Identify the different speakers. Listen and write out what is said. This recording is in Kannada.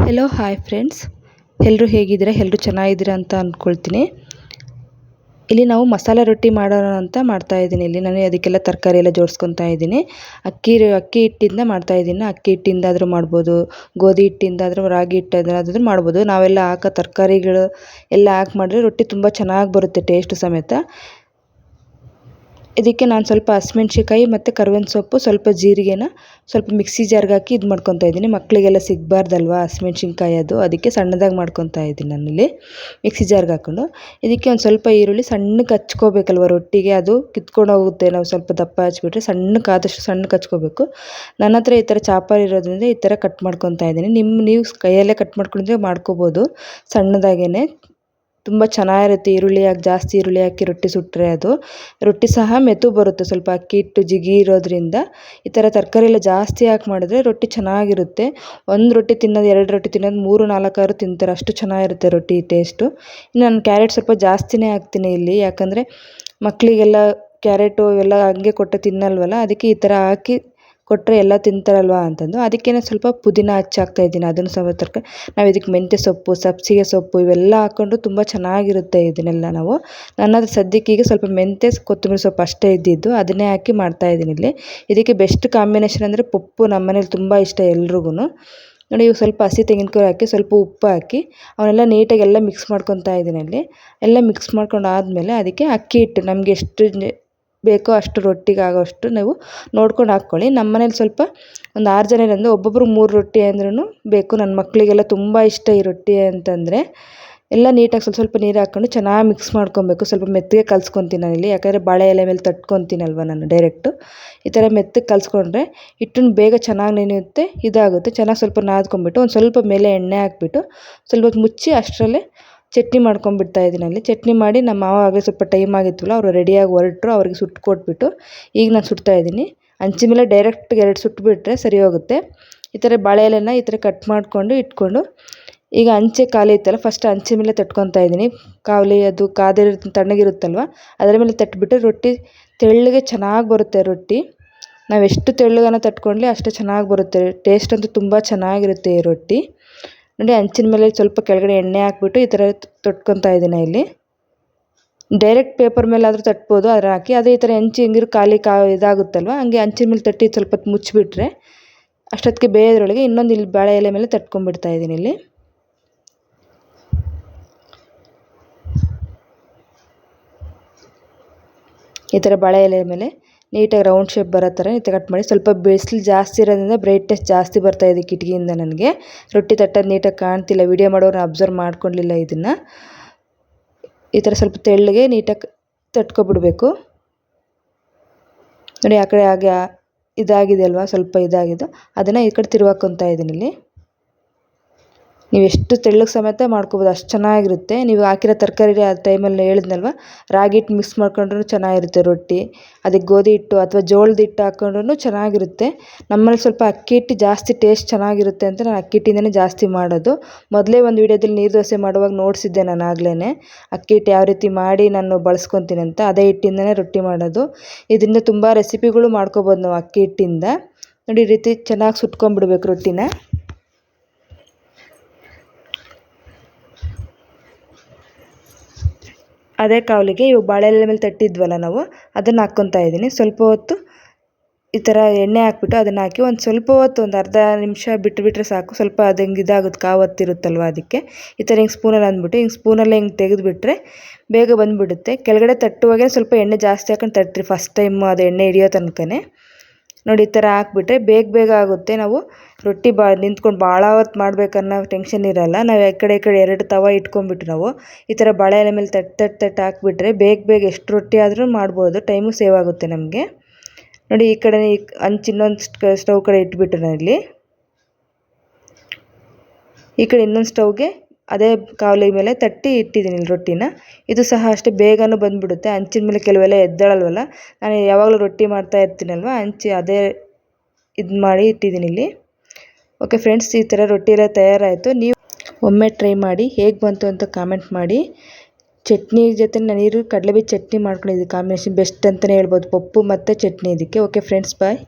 Speaker 1: ಹೆಲೋ ಹಾಯ್ ಫ್ರೆಂಡ್ಸ್, ಎಲ್ಲರೂ ಹೇಗಿದ್ದೀರಾ? ಎಲ್ಲರೂ ಚೆನ್ನಾಗಿದ್ದೀರಾ ಅಂತ ಅಂದ್ಕೊಳ್ತೀನಿ. ಇಲ್ಲಿ ನಾವು ಮಸಾಲೆ ರೊಟ್ಟಿ ಮಾಡೋಣ ಅಂತ ಮಾಡ್ತಾಯಿದ್ದೀನಿ. ಇಲ್ಲಿ ನಾನು ಅದಕ್ಕೆಲ್ಲ ತರಕಾರಿ ಎಲ್ಲ ಜೋಡಿಸ್ಕೊತಾ ಇದ್ದೀನಿ. ಅಕ್ಕಿ ಹಿಟ್ಟಿಂದ ಮಾಡ್ತಾಯಿದ್ದೀನಿ. ಅಕ್ಕಿ ಹಿಟ್ಟಿಂದಾದರೂ ಮಾಡ್ಬೋದು, ಗೋಧಿ ಹಿಟ್ಟಿಂದಾದರೂ, ರಾಗಿ ಹಿಟ್ಟಿಂದಾದರೂ ಮಾಡ್ಬೋದು. ನಾವೆಲ್ಲ ಹಾಕೋ ತರಕಾರಿಗಳು ಎಲ್ಲ ಹಾಕಿ ಮಾಡಿದ್ರೆ ರೊಟ್ಟಿ ತುಂಬ ಚೆನ್ನಾಗಿ ಬರುತ್ತೆ, ಟೇಸ್ಟು ಸಮೇತ. ಇದಕ್ಕೆ ನಾನು ಸ್ವಲ್ಪ ಹಸಿಮೆಣ್ಸಿಕಾಯಿ ಮತ್ತು ಕರ್ಬೇವಿನ ಸೊಪ್ಪು, ಸ್ವಲ್ಪ ಜೀರಿಗೆನ ಸ್ವಲ್ಪ ಮಿಕ್ಸಿ ಜಾರ್ಗೆ ಹಾಕಿ ಇದು ಮಾಡ್ಕೊತಾ ಇದ್ದೀನಿ. ಮಕ್ಕಳಿಗೆಲ್ಲ ಸಿಗಬಾರ್ದಲ್ವ ಹಸಿಮೆಣ್ಸಿನ್ಕಾಯಿ, ಅದಕ್ಕೆ ಸಣ್ಣದಾಗಿ ಮಾಡ್ಕೊತಾ ಇದ್ದೀನಿ ನಾನಿಲ್ಲಿ ಮಿಕ್ಸಿ ಜಾರ್ಗೆ ಹಾಕ್ಕೊಂಡು. ಇದಕ್ಕೆ ಒಂದು ಸ್ವಲ್ಪ ಈರುಳ್ಳಿ ಸಣ್ಣಕ್ಕೆ ಹಚ್ಕೋಬೇಕಲ್ವ ರೊಟ್ಟಿಗೆ, ಅದು ಕಿತ್ಕೊಂಡು ಹೋಗುತ್ತೆ. ನಾವು ಸ್ವಲ್ಪ ದಪ್ಪ ಹಚ್ಬಿಟ್ರೆ ಆದಷ್ಟು ಸಣ್ಣಕ್ಕೆ ಹಚ್ಕೋಬೇಕು. ನನ್ನ ಹತ್ರ ಈ ಥರ ಚಾಪರ್ ಇರೋದ್ರಿಂದ ಈ ಥರ ಕಟ್ ಮಾಡ್ಕೊತಾ ಇದ್ದೀನಿ. ನೀವು ಕೈಯಲ್ಲೇ ಕಟ್ ಮಾಡ್ಕೊಂಡಿದ್ರೆ ಮಾಡ್ಕೋಬೋದು ಸಣ್ಣದಾಗೇ. ತುಂಬ ಚೆನ್ನಾಗಿರುತ್ತೆ ಜಾಸ್ತಿ ಈರುಳ್ಳಿ ಹಾಕಿ ರೊಟ್ಟಿ ಸುಟ್ಟರೆ. ಅದು ರೊಟ್ಟಿ ಸಹ ಮೆತು ಬರುತ್ತೆ, ಸ್ವಲ್ಪ ಅಕ್ಕಿ ಹಿಟ್ಟು ಜಿಗಿ ಇರೋದ್ರಿಂದ. ಈ ಥರ ತರಕಾರಿ ಎಲ್ಲ ಜಾಸ್ತಿ ಹಾಕಿ ಮಾಡಿದ್ರೆ ರೊಟ್ಟಿ ಚೆನ್ನಾಗಿರುತ್ತೆ. ಒಂದು ರೊಟ್ಟಿ ತಿನ್ನೋದು, 2 ರೊಟ್ಟಿ ತಿನ್ನೋದು, 3, 4 ತಿಂತಾರೆ, ಅಷ್ಟು ಚೆನ್ನಾಗಿರುತ್ತೆ ರೊಟ್ಟಿ ಟೇಸ್ಟು. ನಾನು ಕ್ಯಾರೆಟ್ ಸ್ವಲ್ಪ ಜಾಸ್ತಿನೇ ಹಾಕ್ತೀನಿ ಇಲ್ಲಿ, ಯಾಕಂದರೆ ಮಕ್ಕಳಿಗೆಲ್ಲ ಕ್ಯಾರೆಟು ಇವೆಲ್ಲ ಹಂಗೆ ಕೊಟ್ಟರೆ ತಿನ್ನಲ್ವಲ್ಲ, ಅದಕ್ಕೆ ಈ ಥರ ಹಾಕಿ ಕೊಟ್ಟರೆ ಎಲ್ಲ ತಿಂತಾರಲ್ವ ಅಂತಂದು ಅದಕ್ಕೇ ಸ್ವಲ್ಪ ಪುದೀನ ಹಚ್ಚಾಕ್ತಾಯಿದ್ದೀನಿ. ಅದನ್ನು ಸ್ವಲ್ಪ ತರಕಾರಿ ನಾವು ಇದಕ್ಕೆ ಮೆಂತ್ಯ ಸೊಪ್ಪು, ಸಬ್ಸಿಗೆ ಸೊಪ್ಪು ಇವೆಲ್ಲ ಹಾಕ್ಕೊಂಡು ತುಂಬ ಚೆನ್ನಾಗಿರುತ್ತೆ. ಇದನ್ನೆಲ್ಲ ನನ್ನ ಹತ್ರ ಸದ್ಯಕ್ಕೆ ಈಗ ಸ್ವಲ್ಪ ಮೆಂತ್ಯ ಕೊತ್ತಂಬರಿ ಸೊಪ್ಪು ಅಷ್ಟೇ ಇದ್ದಿದ್ದು, ಅದನ್ನೇ ಹಾಕಿ ಮಾಡ್ತಾಯಿದ್ದೀನಿ ಇಲ್ಲಿ. ಇದಕ್ಕೆ ಬೆಸ್ಟ್ ಕಾಂಬಿನೇಷನ್ ಅಂದರೆ ಪಪ್ಪು. ನಮ್ಮ ಮನೇಲಿ ತುಂಬ ಇಷ್ಟ ಎಲ್ರಿಗೂ. ನೋಡಿ, ಇವು ಸ್ವಲ್ಪ ಹಸಿ ತೆಂಗಿನಕಾಯಿ ಹಾಕಿ ಸ್ವಲ್ಪ ಉಪ್ಪು ಹಾಕಿ ಅವನ್ನೆಲ್ಲ ನೀಟಾಗಿ ಎಲ್ಲ ಮಿಕ್ಸ್ ಮಾಡ್ಕೊತಾ ಇದ್ದೀನಿ ಅಲ್ಲಿ. ಎಲ್ಲ ಮಿಕ್ಸ್ ಮಾಡ್ಕೊಂಡು ಆದಮೇಲೆ ಅದಕ್ಕೆ ಅಕ್ಕಿ ಹಿಟ್ಟು ನಮಗೆ ಎಷ್ಟು ಬೇಕೋ ಅಷ್ಟು ರೊಟ್ಟಿಗೆ ಆಗೋಷ್ಟು ನೀವು ನೋಡ್ಕೊಂಡು ಹಾಕ್ಕೊಳ್ಳಿ. ನಮ್ಮ ಮನೇಲಿ ಸ್ವಲ್ಪ ಒಂದು 6 ಜನ ಇರೋದ್ರಿಂದ ಒಬ್ಬೊಬ್ರು 3 ರೊಟ್ಟಿ ಅಂದ್ರೂ ಬೇಕು. ನನ್ನ ಮಕ್ಕಳಿಗೆಲ್ಲ ತುಂಬ ಇಷ್ಟ ಈ ರೊಟ್ಟಿ ಅಂತಂದರೆ. ಎಲ್ಲ ನೀಟಾಗಿ ಸ್ವಲ್ಪ ನೀರು ಹಾಕ್ಕೊಂಡು ಚೆನ್ನಾಗಿ ಮಿಕ್ಸ್ ಮಾಡ್ಕೊಬೇಕು. ಸ್ವಲ್ಪ ಮೆತ್ತಗೆ ಕಲಿಸ್ಕೊತೀನಿ ನಾನಿಲ್ಲಿ, ಯಾಕಂದರೆ ಬಾಳೆ ಎಲೆ ಮೇಲೆ ತಟ್ಕೊತೀನಲ್ವ ನಾನು ಡೈರೆಕ್ಟು. ಈ ಥರ ಮೆತ್ತಗೆ ಕಲಿಸ್ಕೊಂಡ್ರೆ ಹಿಟ್ಟನ್ನು ಬೇಗ ಚೆನ್ನಾಗಿ ನೆನೆಯುತ್ತೆ, ಇದಾಗುತ್ತೆ. ಚೆನ್ನಾಗಿ ಸ್ವಲ್ಪ ನಾದ್ಕೊಂಡ್ಬಿಟ್ಟು ಒಂದು ಸ್ವಲ್ಪ ಮೇಲೆ ಎಣ್ಣೆ ಹಾಕ್ಬಿಟ್ಟು ಸ್ವಲ್ಪ ಹೊತ್ತು ಮುಚ್ಚಿ ಅಷ್ಟರಲ್ಲೇ ಚಟ್ನಿ ಮಾಡ್ಕೊಂಡ್ಬಿಡ್ತಾ ಇದ್ದೀನಿ ಅಲ್ಲಿ. ಚಟ್ನಿ ಮಾಡಿ ನಮ್ಮ ಮಾವ ಆಗಲೇ ಸ್ವಲ್ಪ ಟೈಮ್ ಆಗಿತ್ತಲ್ಲ, ಅವರು ರೆಡಿಯಾಗಿ ಹೊರಟರು. ಅವ್ರಿಗೆ ಸುಟ್ಟು ಕೊಟ್ಬಿಟ್ಟು ಈಗ ನಾನು ಸುಡ್ತಾ ಇದ್ದೀನಿ. ಹಂಚಿನ ಮೇಲೆ ಡೈರೆಕ್ಟ್ 2 ಸುಟ್ಟುಬಿಟ್ರೆ ಸರಿ ಹೋಗುತ್ತೆ. ಈ ಥರ ಬಾಳೆ ಎಲೆನ ಈ ಥರ ಕಟ್ ಮಾಡಿಕೊಂಡು ಇಟ್ಕೊಂಡು, ಈಗ ಹಂಚೆ ಖಾಲಿ ಇತ್ತಲ್ಲ, ಫಸ್ಟ್ ಹಂಚಿನ ಮೇಲೆ ತಟ್ಕೊತಾ ಇದ್ದೀನಿ. ಅದು ತಣ್ಣಗಿರುತ್ತಲ್ವ, ಅದರ ಮೇಲೆ ತಟ್ಬಿಟ್ಟು ರೊಟ್ಟಿ ತೆಳ್ಳಗೆ ಚೆನ್ನಾಗಿ ಬರುತ್ತೆ ರೊಟ್ಟಿ. ನಾವು ಎಷ್ಟು ತೆಳ್ಳಗನ ತಟ್ಕೊಂಡ್ಲಿ ಅಷ್ಟು ಚೆನ್ನಾಗಿ ಬರುತ್ತೆ. ಟೇಸ್ಟ್ ಅಂತೂ ತುಂಬ ಚೆನ್ನಾಗಿರುತ್ತೆ ಈ ರೊಟ್ಟಿ. ನೋಡಿ, ಹಂಚಿನ ಮೇಲೆ ಸ್ವಲ್ಪ ಕೆಳಗಡೆ ಎಣ್ಣೆ ಹಾಕ್ಬಿಟ್ಟು ಈ ಥರ ತೊಟ್ಕೊತಾ ಇದ್ದೀನಿ ಇಲ್ಲಿ. ಡೈರೆಕ್ಟ್ ಪೇಪರ್ ಮೇಲೆ ಆದರೂ ತಟ್ಬೋದು, ಅದರ ಹಾಕಿ. ಅದೇ ಈ ಥರ ಹೆಂಚು ಹೆಂಗಿರು ಇದಾಗುತ್ತಲ್ವ, ಹಂಗೆ ಹಂಚಿನ ಮೇಲೆ ತಟ್ಟಿ ಸ್ವಲ್ಪ ಹೊತ್ತು ಮುಚ್ಚಿಬಿಟ್ರೆ ಅಷ್ಟೊತ್ತಿಗೆ ಬೇಯೋದ್ರೊಳಗೆ ಇನ್ನೊಂದು ಇಲ್ಲಿ ಬಾಳೆ ಎಲೆ ಮೇಲೆ ತಟ್ಕೊಂಡ್ಬಿಡ್ತಾ ಇದ್ದೀನಿ ಇಲ್ಲಿ. ಈ ಥರ ಬಾಳೆ ಎಲೆ ಮೇಲೆ ನೀಟಾಗಿ ರೌಂಡ್ ಶೇಪ್ ಬರೋ ಥರ ಈ ಥರ ಕಟ್ ಮಾಡಿ. ಸ್ವಲ್ಪ ಬಿಸಿಲು ಜಾಸ್ತಿ ಇರೋದ್ರಿಂದ ಬ್ರೈಟ್ನೆಸ್ ಜಾಸ್ತಿ ಬರ್ತಾಯಿದೆ ಕಿಟಕಿಯಿಂದ. ನನಗೆ ರೊಟ್ಟಿ ತಟ್ಟೋದು ನೀಟಾಗಿ ಕಾಣ್ತಿಲ್ಲ, ವಿಡಿಯೋ ಮಾಡೋರು ಅಬ್ಸರ್ವ್ ಮಾಡ್ಕೊಳ್ಳಿಲ್ಲ ಇದನ್ನು. ಈ ಥರ ಸ್ವಲ್ಪ ತೆಳ್ಳಗೆ ನೀಟಾಗಿ ತಟ್ಕೊಬಿಡ್ಬೇಕು. ನೋಡಿ, ಆ ಕಡೆ ಹಾಗೆ ಇದಾಗಿದೆ ಅಲ್ವಾ, ಸ್ವಲ್ಪ ಇದಾಗಿದ್ದು ಅದನ್ನು ಈ ಕಡೆ ತಿರುವಾಕೊತಾ ಇದ್ದೀನಿ ಇಲ್ಲಿ. ನೀವು ಎಷ್ಟು ತೆಳ್ಳಗೆ ಸಮೇತ ಮಾಡ್ಕೊಬೋದು, ಅಷ್ಟು ಚೆನ್ನಾಗಿರುತ್ತೆ. ನೀವು ಹಾಕಿರೋ ತರಕಾರಿ ಆ ಟೈಮಲ್ಲಿ ಹೇಳಿದ್ನಲ್ವ, ರಾಗಿ ಹಿಟ್ಟು ಮಿಕ್ಸ್ ಮಾಡ್ಕೊಂಡ್ರೂ ಚೆನ್ನಾಗಿರುತ್ತೆ ರೊಟ್ಟಿ. ಅದಕ್ಕೆ ಗೋಧಿ ಹಿಟ್ಟು ಅಥವಾ ಜೋಳದ ಹಿಟ್ಟು ಹಾಕ್ಕೊಂಡ್ರೂ ಚೆನ್ನಾಗಿರುತ್ತೆ. ನಮ್ಮಲ್ಲಿ ಸ್ವಲ್ಪ ಅಕ್ಕಿ ಹಿಟ್ಟು ಜಾಸ್ತಿ ಟೇಸ್ಟ್ ಚೆನ್ನಾಗಿರುತ್ತೆ ಅಂತ ನಾನು ಅಕ್ಕಿ ಹಿಟ್ಟಿಂದನೇ ಜಾಸ್ತಿ ಮಾಡೋದು. ಮೊದಲೇ ಒಂದು ವೀಡಿಯೋದಲ್ಲಿ ನೀರು ದೋಸೆ ಮಾಡುವಾಗ ನೋಡಿಸಿದ್ದೆ ನಾನು ಆಗಲೇ, ಅಕ್ಕಿ ಹಿಟ್ಟು ಯಾವ ರೀತಿ ಮಾಡಿ ನಾನು ಬಳಸ್ಕೊತೀನಿ ಅಂತ. ಅದೇ ಹಿಟ್ಟಿಂದನೇ ರೊಟ್ಟಿ ಮಾಡೋದು. ಇದರಿಂದ ತುಂಬ ರೆಸಿಪಿಗಳು ಮಾಡ್ಕೊಬೋದು ನಾವು ಅಕ್ಕಿ ಹಿಟ್ಟಿಂದ. ನೋಡಿ, ಈ ರೀತಿ ಚೆನ್ನಾಗಿ ಸುಟ್ಕೊಂಡ್ಬಿಡ್ಬೇಕು ರೊಟ್ಟಿನ. ಅದೇ ಕಾವಲಿಗೆ ಇವು ಬಾಳೆ ಎಲೆ ಮೇಲೆ ತಟ್ಟಿದ್ವಲ್ಲ ನಾವು, ಅದನ್ನು ಹಾಕ್ಕೊತಾ ಇದ್ದೀನಿ. ಸ್ವಲ್ಪ ಹೊತ್ತು ಈ ಥರ ಎಣ್ಣೆ ಹಾಕ್ಬಿಟ್ಟು ಅದನ್ನು ಹಾಕಿ ಒಂದು ಸ್ವಲ್ಪ ಹೊತ್ತು, ಒಂದು ಅರ್ಧ ನಿಮಿಷ ಬಿಟ್ಟುಬಿಟ್ರೆ ಸಾಕು. ಸ್ವಲ್ಪ ಅದು ಹಿಂಗೆ ಇದಾಗುತ್ತೆ, ಕಾವತ್ತಿರುತ್ತಲ್ವ, ಅದಕ್ಕೆ ಈ ಥರ ಹಿಂಗೆ ಸ್ಪೂನಲ್ಲಿ ಅಂದ್ಬಿಟ್ಟು ಹಿಂಗೆ ಸ್ಪೂನಲ್ಲೇ ಹಿಂಗೆ ತೆಗೆದುಬಿಟ್ರೆ ಬೇಗ ಬಂದುಬಿಡುತ್ತೆ. ಕೆಳಗಡೆ ತಟ್ಟುವಾಗೆ ಸ್ವಲ್ಪ ಎಣ್ಣೆ ಜಾಸ್ತಿ ಹಾಕೊಂಡು ತಟ್ಟಿರಿ ಫಸ್ಟ್ ಟೈಮು, ಅದು ಎಣ್ಣೆ ಹಿಡಿಯೋ ತನಕನೇ. ನೋಡಿ, ಈ ಥರ ಹಾಕ್ಬಿಟ್ರೆ ಬೇಗ ಆಗುತ್ತೆ. ನಾವು ರೊಟ್ಟಿ ನಿಂತ್ಕೊಂಡು ಭಾಳ ಹೊತ್ತು ಮಾಡ್ಬೇಕನ್ನೋ ಟೆನ್ಷನ್ ಇರೋಲ್ಲ. ನಾವು ಈ ಕಡೆ 2 ತವ ಇಟ್ಕೊಂಡ್ಬಿಟ್ಟು ನಾವು ಈ ಥರ ಬಾಳೆ ಎಲೆ ಮೇಲೆ ತಟ್ಟು ಹಾಕ್ಬಿಟ್ರೆ ಬೇಗ ಎಷ್ಟು ರೊಟ್ಟಿ ಆದರೂ ಮಾಡ್ಬೋದು, ಟೈಮು ಸೇವ್ ಆಗುತ್ತೆ ನಮಗೆ. ನೋಡಿ, ಈ ಕಡೆ ಇನ್ನೊಂದು ಸ್ಟವ್ ಕಡೆ ಇಟ್ಬಿಟ್ಟು ನಾನಿಲ್ಲಿ ಈ ಕಡೆ ಇನ್ನೊಂದು ಸ್ಟವ್ಗೆ ಅದೇ ಕಾವಲಿ ಮೇಲೆ ತಟ್ಟಿ ಇಟ್ಟಿದ್ದೀನಿ ರೊಟ್ಟಿನ. ಇದು ಸಹ ಅಷ್ಟೇ ಬೇಗನೂ ಬಂದುಬಿಡುತ್ತೆ. ಹಂಚಿನ ಮೇಲೆ ಕೆಲವೆಲ್ಲ ಎದ್ದೇಳಲ್ವಲ್ಲ, ನಾನು ಯಾವಾಗಲೂ ರೊಟ್ಟಿ ಮಾಡ್ತಾ ಇರ್ತೀನಲ್ವ, ಅದೇ ಇದು ಮಾಡಿ ಇಟ್ಟಿದ್ದೀನಿ ಇಲ್ಲಿ. ಓಕೆ ಫ್ರೆಂಡ್ಸ್, ಈ ಥರ ರೊಟ್ಟಿ ಎಲ್ಲ ತಯಾರಾಯಿತು. ನೀವು ಒಮ್ಮೆ ಟ್ರೈ ಮಾಡಿ, ಹೇಗೆ ಬಂತು ಅಂತ ಕಾಮೆಂಟ್ ಮಾಡಿ. ಚಟ್ನಿ ಜೊತೆ ನಾನು ಕಡಲೆಬೀಜ ಚಟ್ನಿ ಮಾಡ್ಕೊಂಡಿದ್ದೆ, ಕಾಂಬಿನೇಷನ್ ಬೆಸ್ಟ್ ಅಂತಲೇ ಹೇಳ್ಬೋದು, ಪಪ್ಪು ಮತ್ತು ಚಟ್ನಿ ಇದಕ್ಕೆ. ಓಕೆ ಫ್ರೆಂಡ್ಸ್, ಬಾಯ್.